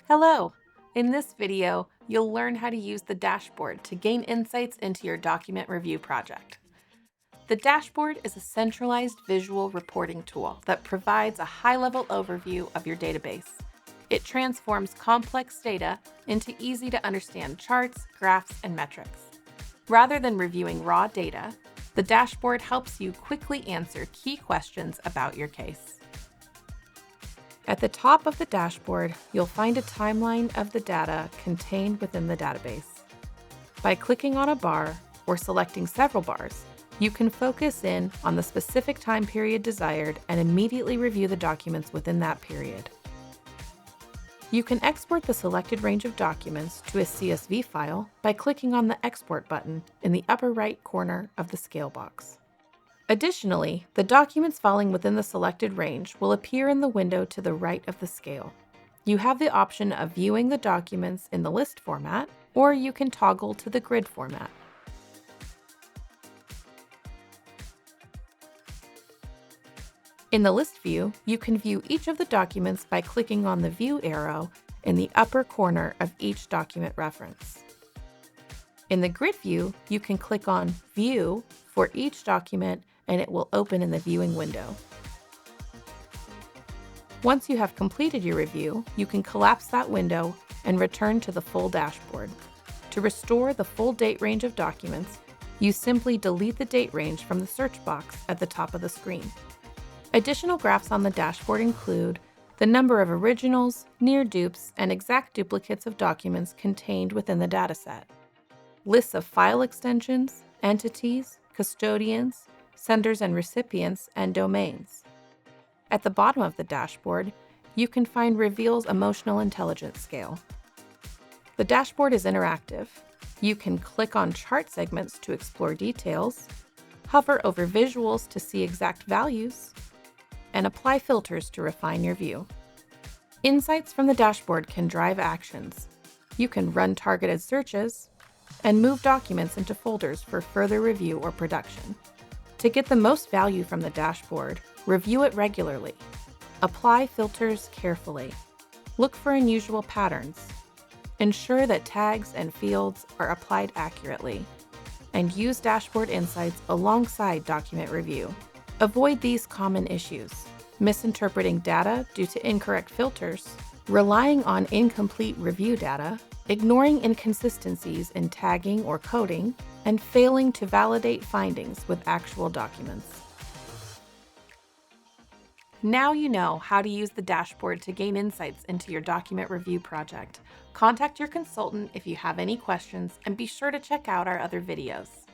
Hello! In this video, you'll learn how to use the dashboard to gain insights into your document review project. The dashboard is a centralized visual reporting tool that provides a high-level overview of your database. It transforms complex data into easy-to-understand charts, graphs, and metrics. Rather than reviewing raw data, the dashboard helps you quickly answer key questions about your case. At the top of the dashboard, you'll find a timeline of the data contained within the database. By clicking on a bar or selecting several bars, you can focus in on the specific time period desired and immediately review the documents within that period. You can export the selected range of documents to a CSV file by clicking on the Export button in the upper right corner of the scale box. Additionally, the documents falling within the selected range will appear in the window to the right of the scale. You have the option of viewing the documents in the list format, or you can toggle to the grid format. In the list view, you can view each of the documents by clicking on the View arrow in the upper corner of each document reference. In the grid view, you can click on View for each document and it will open in the viewing window. Once you have completed your review, you can collapse that window and return to the full dashboard. To restore the full date range of documents, you simply delete the date range from the search box at the top of the screen. Additional graphs on the dashboard include the number of originals, near dupes, and exact duplicates of documents contained within the dataset, lists of file extensions, entities, custodians, senders and recipients, and domains. At the bottom of the dashboard, you can find Reveal's Emotional Intelligence Scale. The dashboard is interactive. You can click on chart segments to explore details, hover over visuals to see exact values, and apply filters to refine your view. Insights from the dashboard can drive actions. You can run targeted searches and move documents into folders for further review or production. To get the most value from the dashboard, review it regularly. Apply filters carefully. Look for unusual patterns. Ensure that tags and fields are applied accurately. And use dashboard insights alongside document review. Avoid these common issues: misinterpreting data due to incorrect filters, relying on incomplete review data, ignoring inconsistencies in tagging or coding, and failing to validate findings with actual documents. Now you know how to use the dashboard to gain insights into your document review project. Contact your consultant if you have any questions, and be sure to check out our other videos.